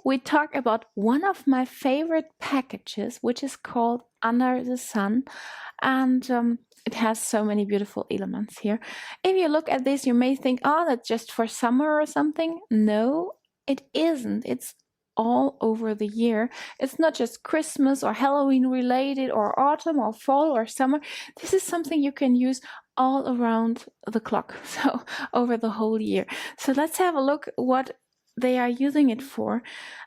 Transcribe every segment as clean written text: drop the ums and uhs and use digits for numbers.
we talk about one of my favorite packages, which is called Under the Sun. And it has so many beautiful elements here. If you look at this, you may think, oh, that's just for summer or something. No, it isn't. It's all over the year. It's not just Christmas or Halloween related or autumn or fall or summer. This is something you can use all around the clock, so over the whole year. So let's have a look what they are using it for.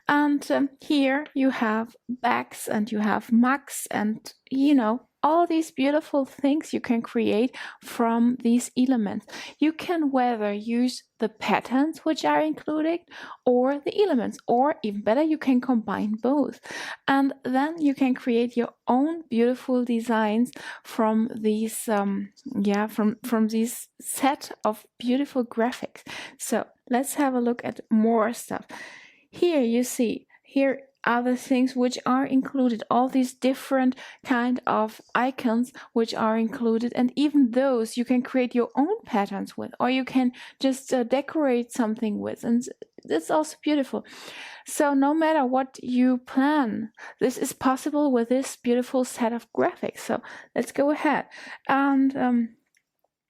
And here you have bags and you have mugs and, you know, all these beautiful things you can create from these elements. You can whether use the patterns which are included or the elements, or even better, you can combine both. And then you can create your own beautiful designs from these, from this set of beautiful graphics. So let's have a look at more stuff. Here you see, here are the things which are included, all these different kind of icons which are included, and even those you can create your own patterns with, or you can just decorate something with, and it's also beautiful. So no matter what you plan, this is possible with this beautiful set of graphics. So let's go ahead and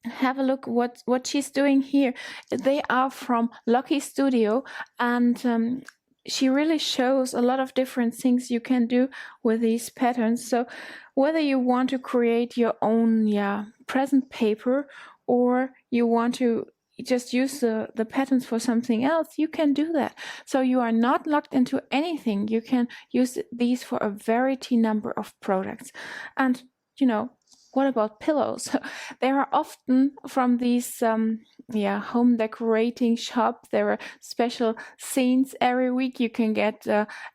have a look what she's doing here. They are from Lucky Studio, and she really shows a lot of different things you can do with these patterns. So whether you want to create your own present paper, or you want to just use the patterns for something else, you can do that. So you are not locked into anything. You can use these for a variety number of products. And you know, what about pillows? They are often from these home decorating shop. There are special scenes every week you can get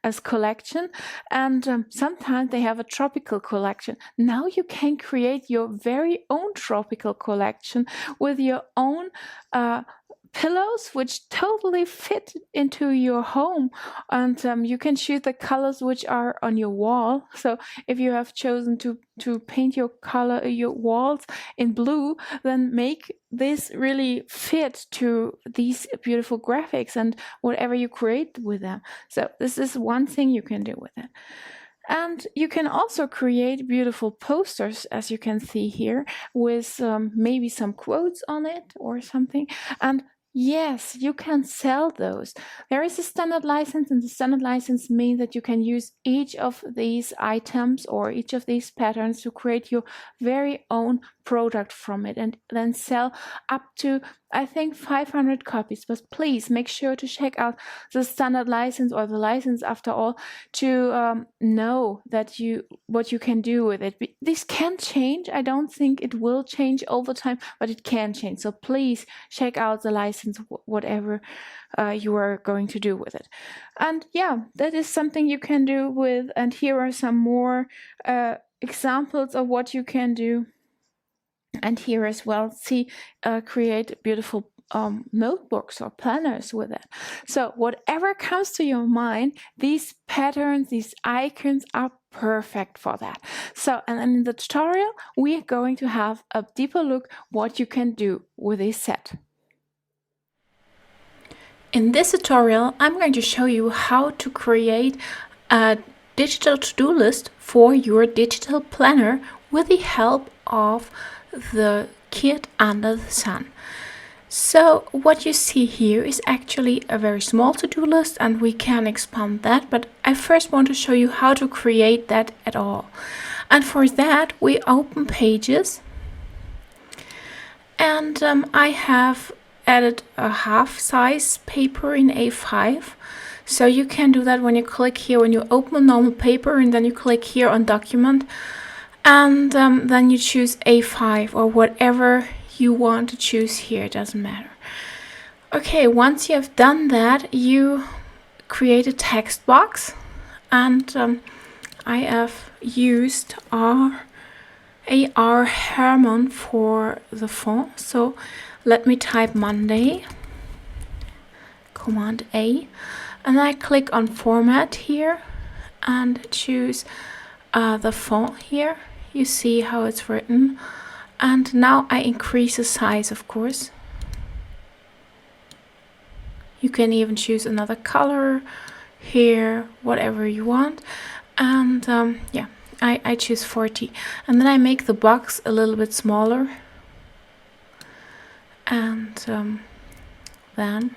as collection, and sometimes they have a tropical collection. Now you can create your very own tropical collection with your own pillows which totally fit into your home, and you can choose the colors which are on your wall. So if you have chosen to paint your walls in blue, then make this really fit to these beautiful graphics and whatever you create with them. So this is one thing you can do with it. And you can also create beautiful posters, as you can see here, with maybe some quotes on it or something. And yes, you can sell those. There is a standard license, and the standard license means that you can use each of these items or each of these patterns to create your very own product from it, and then sell up to, I think, 500 copies. But please make sure to check out the standard license, or the license after all, to know that what you can do with it. This can change. I don't think it will change over time, but it can change. So please check out the license, whatever you are going to do with it. And yeah, that is something you can do with. And here are some more examples of what you can do. And here as well, see, create beautiful notebooks or planners with it. So whatever comes to your mind, these patterns, these icons are perfect for that. So, and in the tutorial, we are going to have a deeper look what you can do with this set. In this tutorial, I'm going to show you how to create a digital to-do list for your digital planner with the help of the kit Under the Sun. So what you see here is actually a very small to-do list, and we can expand that, but I first want to show you how to create that at all. And for that, we open Pages, and I have added a half-size paper in A5. So you can do that when you click here, when you open a normal paper, and then you click here on Document, and then you choose A5 or whatever you want to choose here, it doesn't matter. Okay, once you have done that, you create a text box, and I have used A.R. Herman for the font. So let me type Monday, Command A, and I click on Format here and choose the font here. You see how it's written, and now I increase the size, of course. You can even choose another color here, whatever you want. And yeah, I choose 40. And then I make the box a little bit smaller. And then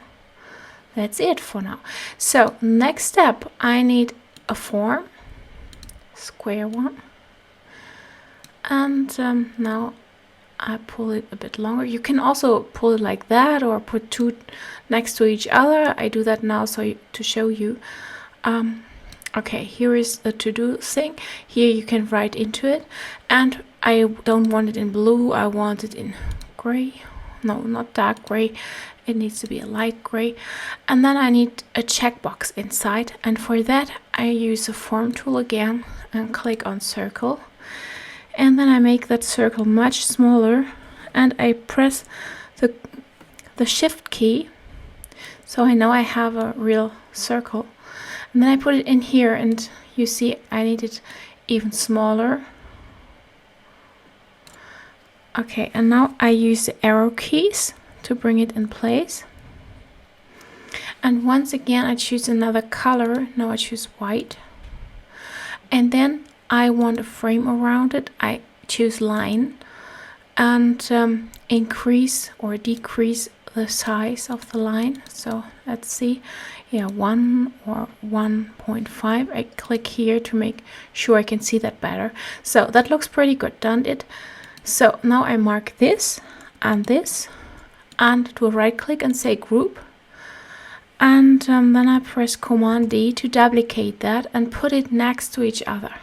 that's it for now. So next step, I need a form, square one. And now I pull it a bit longer. You can also pull it like that or put two next to each other. I do that now to show you. Okay, here is the to-do thing. Here you can write into it. And I don't want it in blue. I want it in gray. No, not dark gray. It needs to be a light gray. And then I need a checkbox inside. And for that, I use the form tool again and click on circle. And then I make that circle much smaller and I press the shift key. So I know I have a real circle. And then I put it in here and you see I need it even smaller. Okay, and now I use the arrow keys to bring it in place. And once again I choose another color. Now I choose white. And then I want a frame around it. I choose line and increase or decrease the size of the line. So let's see, yeah, 1 or 1.5. I click here to make sure I can see that better. So that looks pretty good, doesn't it? So now I mark this and do a right click and say group. And then I press Command D to duplicate that and put it next to each other.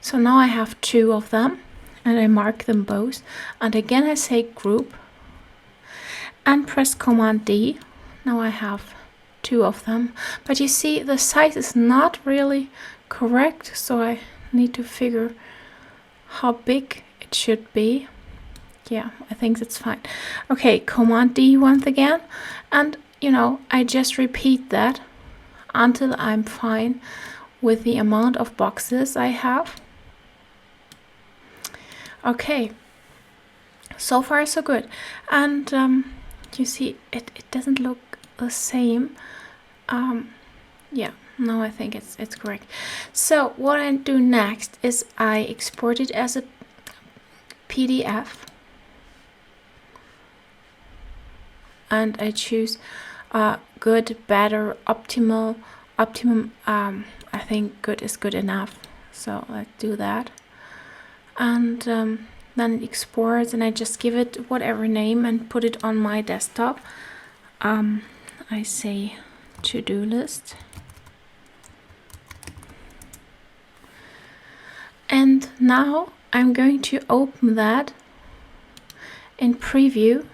So now I have two of them and I mark them both. And again I say group and press Command D. Now I have two of them. But you see the size is not really correct. So I need to figure how big it should be. Yeah, I think that's fine. Okay, Command D once again. And you know, I just repeat that until I'm fine with the amount of boxes I have. Okay, so far so good. And you see it doesn't look the same. Yeah, no, I think it's correct. So what I do next is I export it as a PDF. And I choose good, better, optimal, optimum. I think good is good enough. So let's do that. And then it exports and I just give it whatever name and put it on my desktop. I say to-do list. And now I'm going to open that in preview.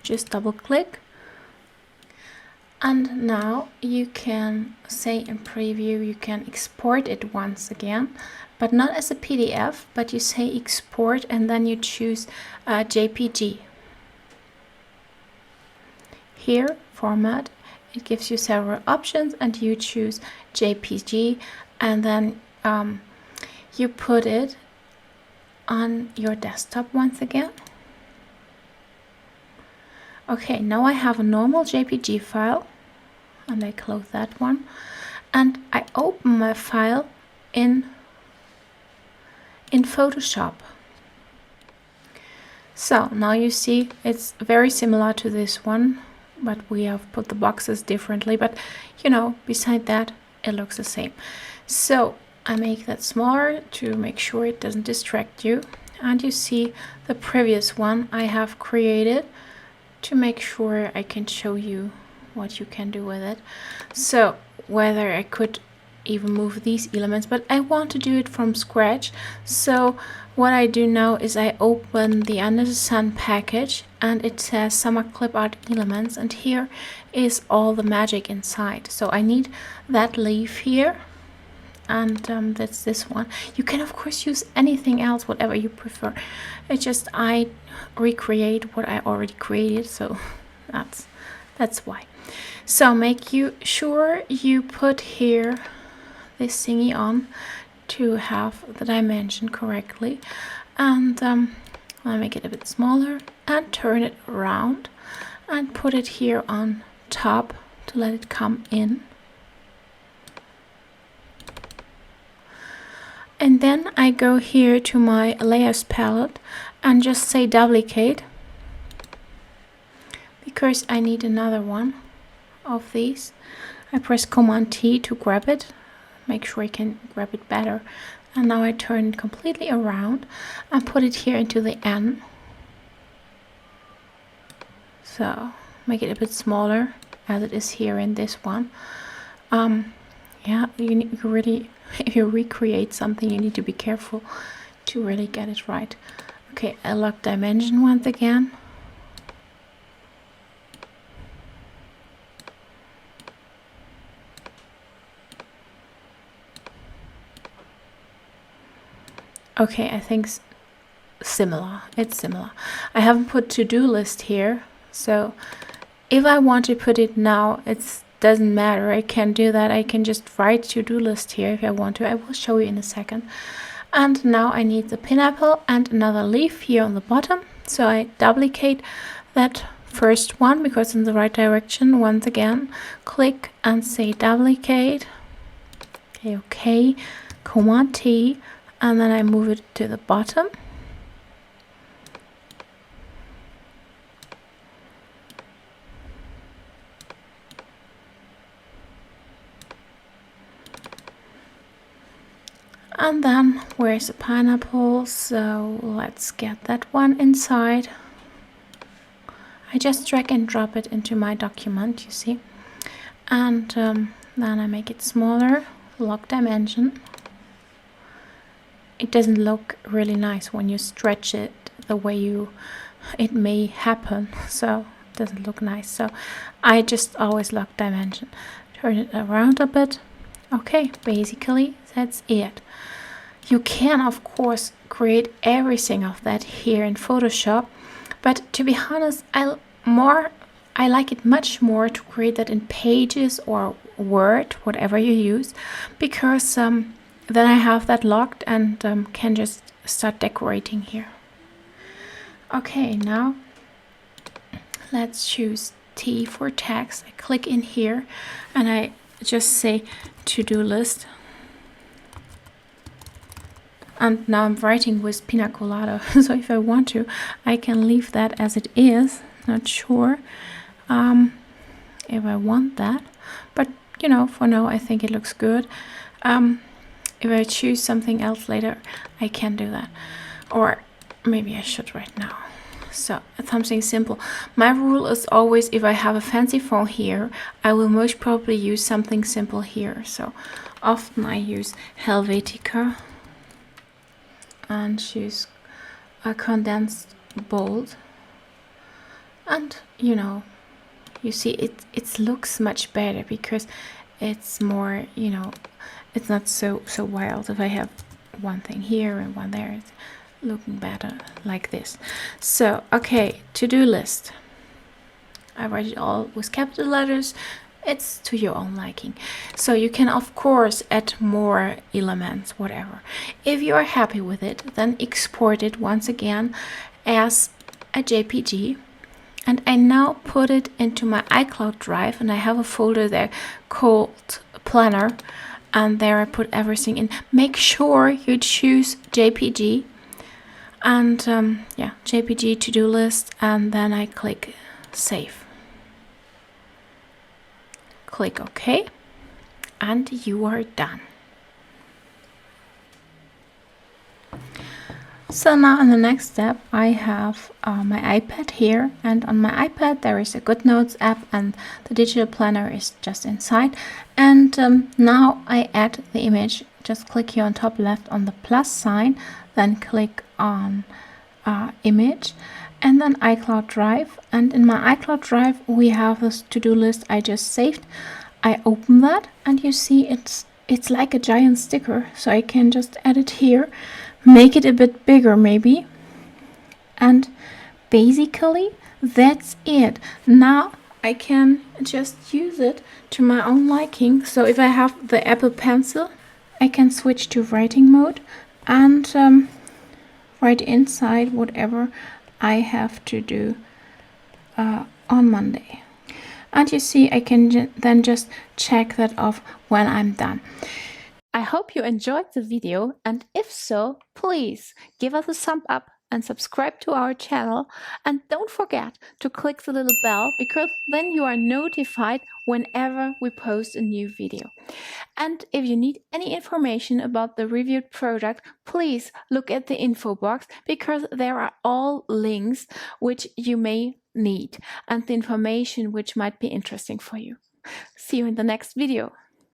Just double click. And now you can say in preview, you can export it once again, but not as a PDF, but you say export and then you choose JPG. Here, format, it gives you several options and you choose JPG and then you put it on your desktop once again. Okay, now I have a normal JPG file and I close that one and I open my file in Photoshop. So now you see it's very similar to this one, but we have put the boxes differently, but you know, beside that it looks the same. So I make that smaller to make sure it doesn't distract you, and you see the previous one I have created to make sure I can show you what you can do with it. So whether I could even move these elements, but I want to do it from scratch. So what I do now is I open the Under the Sun package and it says Summer Clip Art Elements, and here is all the magic inside. So I need that leaf here, and that's this one. You can of course use anything else, whatever you prefer. It's just I recreate what I already created, so that's why. So make sure you put here this thingy on to have the dimension correctly, and I'll make it a bit smaller and turn it around, and put it here on top to let it come in. And then I go here to my layers palette and just say duplicate, because I need another one of these. I press Command T to grab it, make sure I can grab it better. And now I turn it completely around and put it here into the N. So make it a bit smaller as it is here in this one. Yeah, you really, if you recreate something, you need to be careful to really get it right. Okay, I lock dimension once again. Okay, I think similar. It's similar. I haven't put to-do list here, so if I want to put it now, it doesn't matter. I can do that. I can just write to-do list here if I want to. I will show you in a second. And now I need the pineapple and another leaf here on the bottom. So I duplicate that first one because it's in the right direction. Once again, click and say duplicate. Okay, Command T, and then I move it to the bottom. And then where's the pineapple? So let's get that one inside. I just drag and drop it into my document, you see. And then I make it smaller, lock dimension. It doesn't look really nice when you stretch it the way it may happen. So it doesn't look nice. So I just always lock dimension. Turn it around a bit. Okay, basically that's it. You can, of course, create everything of that here in Photoshop, but to be honest, I like it much more to create that in Pages or Word, whatever you use, because then I have that locked and can just start decorating here. Okay, now let's choose T for text. I click in here and I just say to-do list. And now I'm writing with pina colada, so if I want to, I can leave that as it is. Not sure if I want that, but you know, for now I think it looks good. If I choose something else later, I can do that, or maybe I should right now. So something simple. My rule is always, if I have a fancy font here, I will most probably use something simple here. So often I use Helvetica and choose a condensed bold, and you know, you see it looks much better because it's more, you know, it's not so wild. If I have one thing here and one there, it's looking better like this. So okay, to-do list, I write it all with capital letters. It's to your own liking. So you can of course add more elements, whatever. If you are happy with it, then export it once again as a JPG. And I now put it into my iCloud drive, and I have a folder there called Planner, and there I put everything in. Make sure you choose JPG, and yeah, JPG to-do list, and then I click save. Click OK, and you are done. So now in the next step, I have my iPad here, and on my iPad there is a GoodNotes app, and the digital planner is just inside. And now I add the image. Just click here on top left on the plus sign, then click on image, and then iCloud Drive. And in my iCloud Drive we have this to-do list I just saved. I open that, and you see it's like a giant sticker, so I can just add it here, make it a bit bigger maybe, and basically that's it. Now I can just use it to my own liking. So if I have the Apple Pencil, I can switch to writing mode and write inside whatever I have to do on Monday. And you see, I can then just check that off when I'm done. I hope you enjoyed the video, and if so, please give us a thumb up and subscribe to our channel, and don't forget to click the little bell, because then you are notified whenever we post a new video. And if you need any information about the reviewed product, please look at the info box, because there are all links which you may need and the information which might be interesting for you. See you in the next video.